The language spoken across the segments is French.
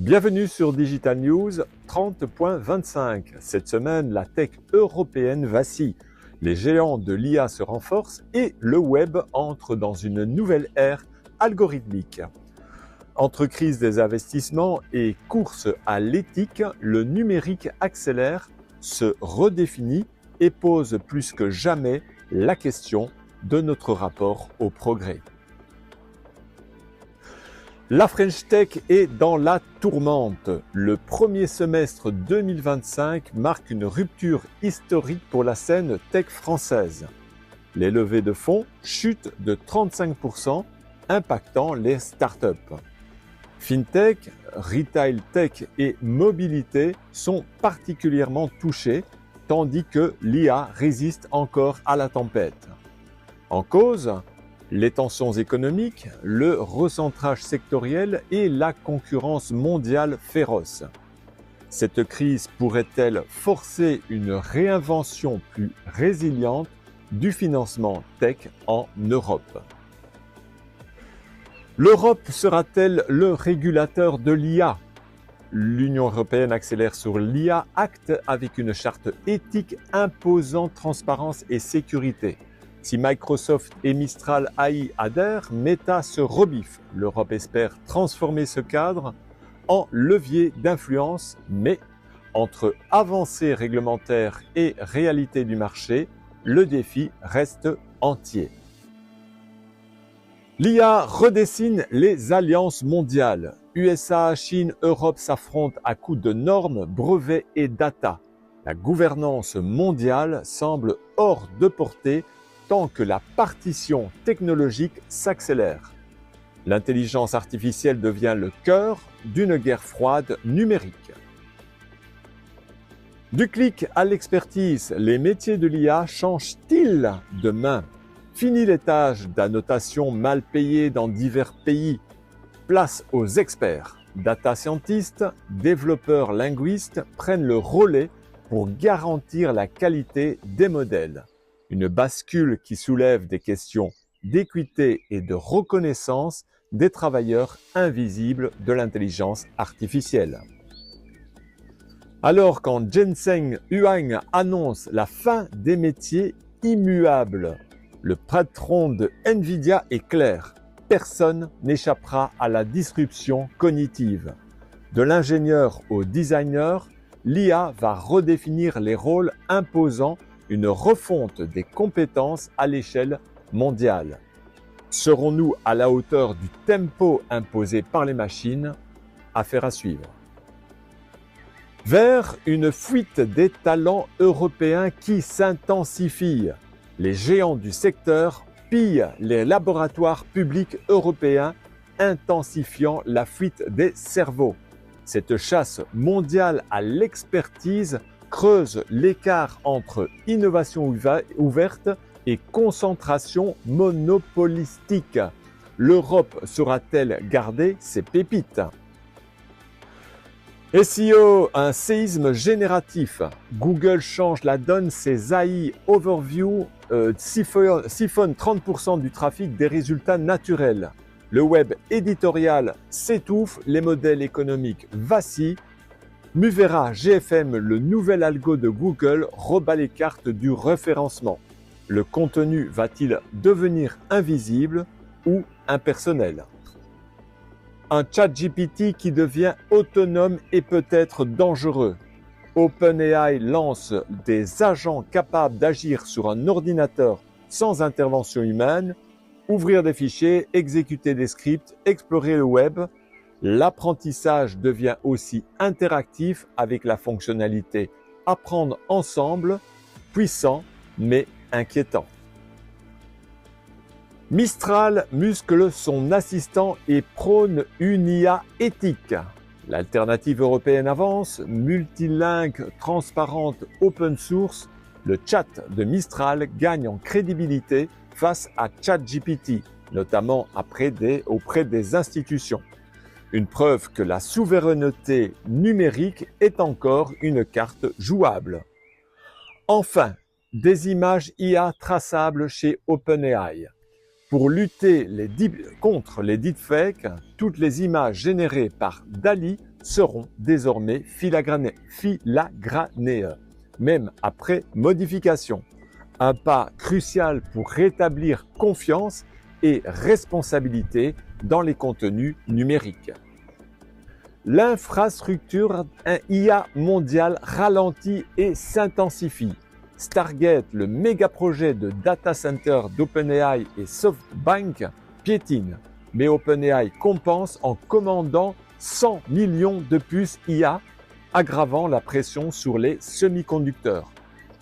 Bienvenue sur Digital News 30.25. Cette semaine, la tech européenne vacille. Les géants de l'IA se renforcent et le web entre dans une nouvelle ère algorithmique. Entre crise des investissements et course à l'éthique, le numérique accélère, se redéfinit et pose plus que jamais la question de notre rapport au progrès. La French Tech est dans la tourmente. Le premier semestre 2025 marque une rupture historique pour la scène tech française. Les levées de fonds chutent de 35%, impactant les startups. FinTech, Retail Tech et Mobilité sont particulièrement touchés, tandis que l'IA résiste encore à la tempête. En cause, les tensions économiques, le recentrage sectoriel et la concurrence mondiale féroce. Cette crise pourrait-elle forcer une réinvention plus résiliente du financement tech en Europe? L'Europe sera-t-elle le régulateur de l'IA? L'Union européenne accélère sur l'IA Act avec une charte éthique imposant transparence et sécurité. Si Microsoft et Mistral AI adhèrent, Meta se rebiffe. L'Europe espère transformer ce cadre en levier d'influence, mais entre avancées réglementaires et réalité du marché, le défi reste entier. L'IA redessine les alliances mondiales. USA, Chine, Europe s'affrontent à coups de normes, brevets et data. La gouvernance mondiale semble hors de portée tant que la partition technologique s'accélère. L'intelligence artificielle devient le cœur d'une guerre froide numérique. Du clic à l'expertise, les métiers de l'IA changent-ils demain? Fini les tâches d'annotation mal payées dans divers pays. Place aux experts. Data scientists, développeurs linguistes prennent le relais pour garantir la qualité des modèles. Une bascule qui soulève des questions d'équité et de reconnaissance des travailleurs invisibles de l'intelligence artificielle. Alors quand Jensen Huang annonce la fin des métiers immuables, le patron de Nvidia est clair, personne n'échappera à la disruption cognitive. De l'ingénieur au designer, l'IA va redéfinir les rôles imposant une refonte des compétences à l'échelle mondiale. Serons-nous à la hauteur du tempo imposé par les machines? Affaire à suivre. Vers une fuite des talents européens qui s'intensifie. Les géants du secteur pillent les laboratoires publics européens, intensifiant la fuite des cerveaux. Cette chasse mondiale à l'expertise creuse l'écart entre innovation ouverte et concentration monopolistique. L'Europe saura-t-elle garder ses pépites? SEO, un séisme génératif. Google change la donne, ses AI Overview siphonnent 30% du trafic des résultats naturels. Le web éditorial s'étouffe, les modèles économiques vacillent. Muvera GFM, le nouvel algo de Google, rebat les cartes du référencement. Le contenu va-t-il devenir invisible ou impersonnel? Un ChatGPT qui devient autonome et peut-être dangereux. OpenAI lance des agents capables d'agir sur un ordinateur sans intervention humaine, ouvrir des fichiers, exécuter des scripts, explorer le web. L'apprentissage devient aussi interactif avec la fonctionnalité apprendre ensemble, puissant mais inquiétant. Mistral muscle son assistant et prône une IA éthique. L'alternative européenne avance, multilingue, transparente, open source. Le chat de Mistral gagne en crédibilité face à ChatGPT, notamment auprès des institutions. Une preuve que la souveraineté numérique est encore une carte jouable. Enfin, des images IA traçables chez OpenAI. Pour lutter contre les deepfakes, toutes les images générées par DALL-E seront désormais filagranées, même après modification. Un pas crucial pour rétablir confiance et responsabilité dans les contenus numériques. L'infrastructure IA mondiale ralentit et s'intensifie. Stargate, le méga projet de data center d'OpenAI et SoftBank, piétine, mais OpenAI compense en commandant 100 millions de puces IA, aggravant la pression sur les semi-conducteurs.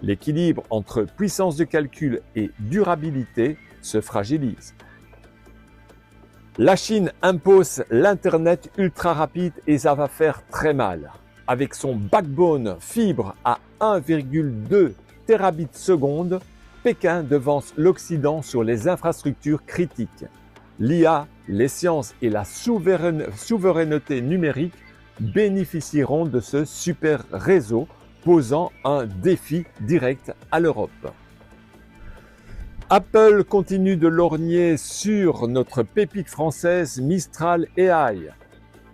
L'équilibre entre puissance de calcul et durabilité se fragilise. La Chine impose l'Internet ultra rapide et ça va faire très mal. Avec son backbone fibre à 1,2 terabits seconde, Pékin devance l'Occident sur les infrastructures critiques. L'IA, les sciences et la souveraineté numérique bénéficieront de ce super réseau, posant un défi direct à l'Europe. Apple continue de lorgner sur notre pépite française Mistral AI.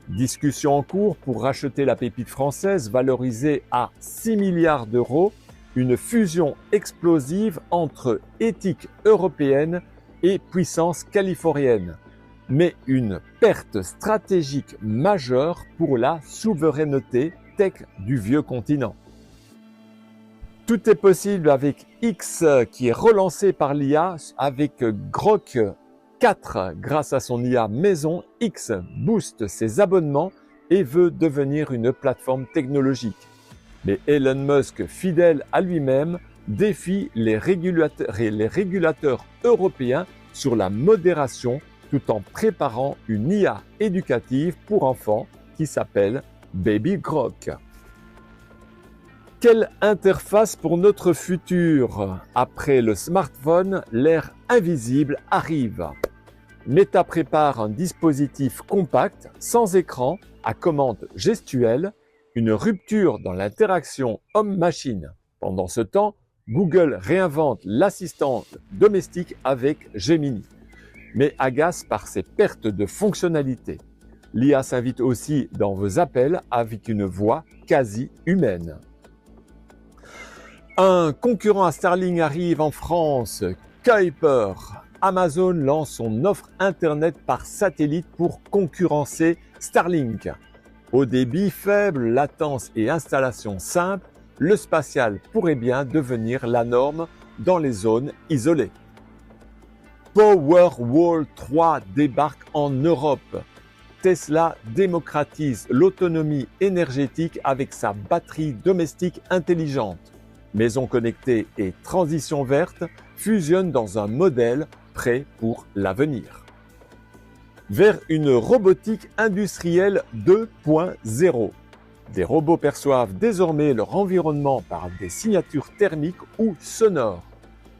Discussion en cours pour racheter la pépite française valorisée à 6 milliards d'euros, une fusion explosive entre éthique européenne et puissance californienne, mais une perte stratégique majeure pour la souveraineté tech du vieux continent. Tout est possible avec X qui est relancé par l'IA avec Grok 4. Grâce à son IA maison, X booste ses abonnements et veut devenir une plateforme technologique. Mais Elon Musk, fidèle à lui-même, défie les régulateurs européens sur la modération tout en préparant une IA éducative pour enfants qui s'appelle Baby Grok. Quelle interface pour notre futur? Après le smartphone, l'ère invisible arrive. Meta prépare un dispositif compact, sans écran, à commande gestuelle, une rupture dans l'interaction homme-machine. Pendant ce temps, Google réinvente l'assistant domestique avec Gemini, mais agace par ses pertes de fonctionnalités. L'IA s'invite aussi dans vos appels avec une voix quasi humaine. Un concurrent à Starlink arrive en France, Kuiper. Amazon lance son offre Internet par satellite pour concurrencer Starlink. Au débit faible, latence et installation simple, le spatial pourrait bien devenir la norme dans les zones isolées. Powerwall 3 débarque en Europe. Tesla démocratise l'autonomie énergétique avec sa batterie domestique intelligente. Maison connectée et transition verte fusionnent dans un modèle prêt pour l'avenir. Vers une robotique industrielle 2.0. Des robots perçoivent désormais leur environnement par des signatures thermiques ou sonores.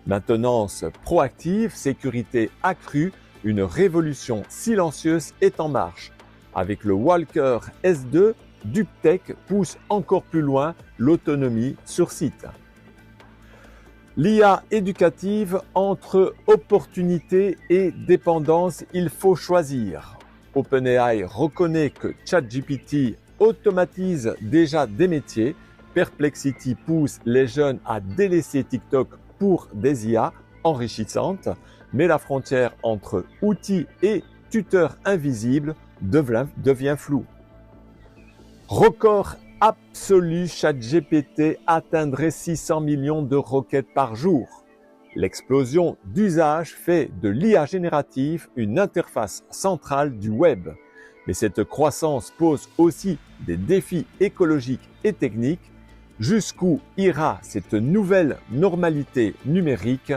Maintenance proactive, sécurité accrue, une révolution silencieuse est en marche. Avec le Walker S2, DupTech pousse encore plus loin l'autonomie sur site. L'IA éducative entre opportunité et dépendance, il faut choisir. OpenAI reconnaît que ChatGPT automatise déjà des métiers. Perplexity pousse les jeunes à délaisser TikTok pour des IA enrichissantes, mais la frontière entre outils et tuteurs invisibles devient floue. Record absolu, ChatGPT atteindrait 600 millions de requêtes par jour. L'explosion d'usage fait de l'IA générative une interface centrale du web. Mais cette croissance pose aussi des défis écologiques et techniques. Jusqu'où ira cette nouvelle normalité numérique?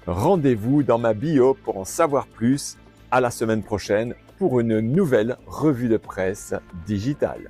Rendez-vous dans ma bio pour en savoir plus. À la semaine prochaine pour une nouvelle revue de presse digitale.